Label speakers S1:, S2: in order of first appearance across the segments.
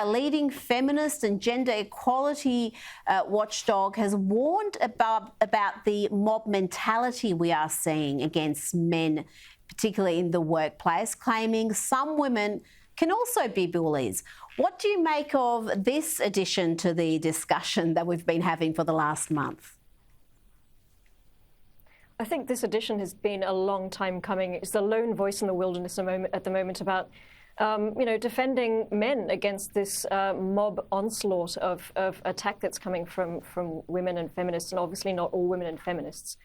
S1: a leading feminist and gender equality watchdog, has warned about the mob mentality we are seeing against men, particularly in the workplace, claiming some women can also be bullies. What do you make of this addition to the discussion that we've been having for the last month?
S2: I think this addition has been a long time coming. It's the lone voice in the wilderness at the moment about, defending men against this mob onslaught of attack that's coming from women and feminists, and obviously not all women and feminists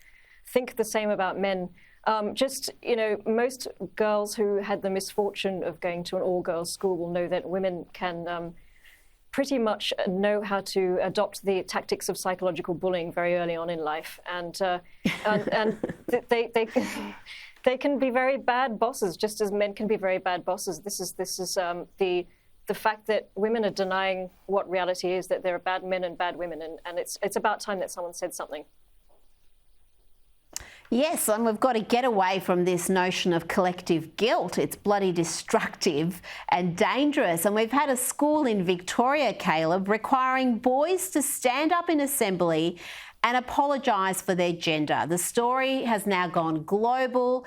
S2: think the same about men. Most girls who had the misfortune of going to an all-girls school will know that women can pretty much know how to adopt the tactics of psychological bullying very early on in life, and they can be very bad bosses, just as men can be very bad bosses. This is the fact that women are denying what reality is, that there are bad men and bad women, and it's about time that someone said something.
S1: Yes, and we've got to get away from this notion of collective guilt. It's bloody destructive and dangerous. And we've had a school in Victoria, Caleb, requiring boys to stand up in assembly and apologise for their gender. The story has now gone global.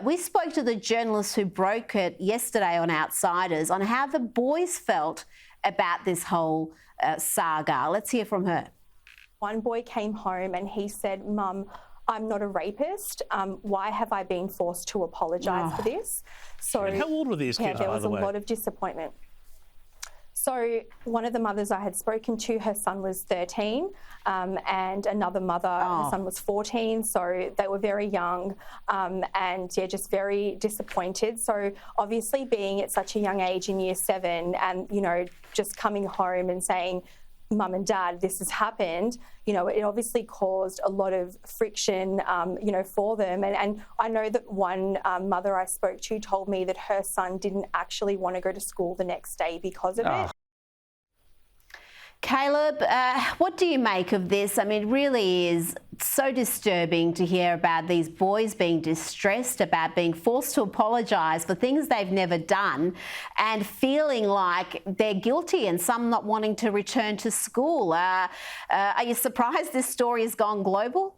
S1: We spoke to the journalist who broke it yesterday on Outsiders on how the boys felt about this whole saga. Let's hear from her.
S3: One boy came home and he said, "Mum, I'm not a rapist. Why have I been forced to apologise for this?" So,
S4: and how old were these kids,
S3: there
S4: by
S3: was
S4: the
S3: a
S4: way?
S3: lot of disappointment. So one of the mothers I had spoken to, her son was 13, and another mother, her son was 14, so they were very young, just very disappointed. So obviously being at such a young age in year 7 and, just coming home and saying, "Mum and Dad, this has happened," it obviously caused a lot of friction, for them. And I know that one mother I spoke to told me that her son didn't actually want to go to school the next day because of it.
S1: Caleb, what do you make of this? I mean, it really is so disturbing to hear about these boys being distressed, about being forced to apologise for things they've never done and feeling like they're guilty, and some not wanting to return to school. Are you surprised this story has gone global?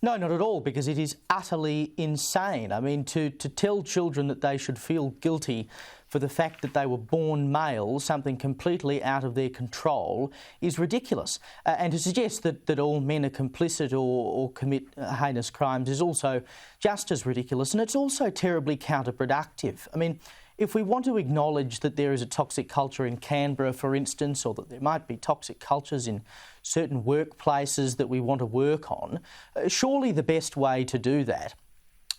S5: No, not at all, because it is utterly insane. I mean, to tell children that they should feel guilty for the fact that they were born male, something completely out of their control, is ridiculous. And to suggest that all men are complicit or commit heinous crimes is also just as ridiculous, and it's also terribly counterproductive. I mean, if we want to acknowledge that there is a toxic culture in Canberra, for instance, or that there might be toxic cultures in certain workplaces that we want to work on, surely the best way to do that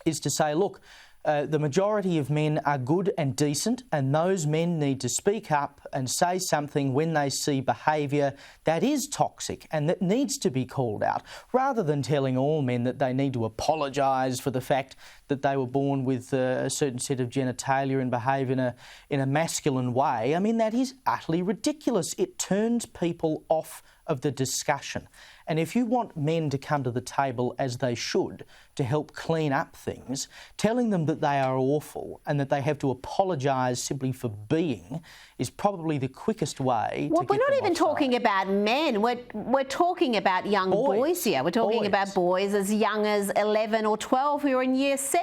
S5: is to say, look, the majority of men are good and decent, and those men need to speak up and say something when they see behaviour that is toxic and that needs to be called out, rather than telling all men that they need to apologise for the fact that they were born with a certain set of genitalia and behave in a masculine way. I mean, that is utterly ridiculous. It turns people off of the discussion. And if you want men to come to the table as they should to help clean up things, telling them that they are awful and that they have to apologise simply for being is probably the quickest way to get
S1: we're not
S5: them
S1: even talking about men. We're talking about young boys here. We're talking about boys as young as 11 or 12 who are in year 7.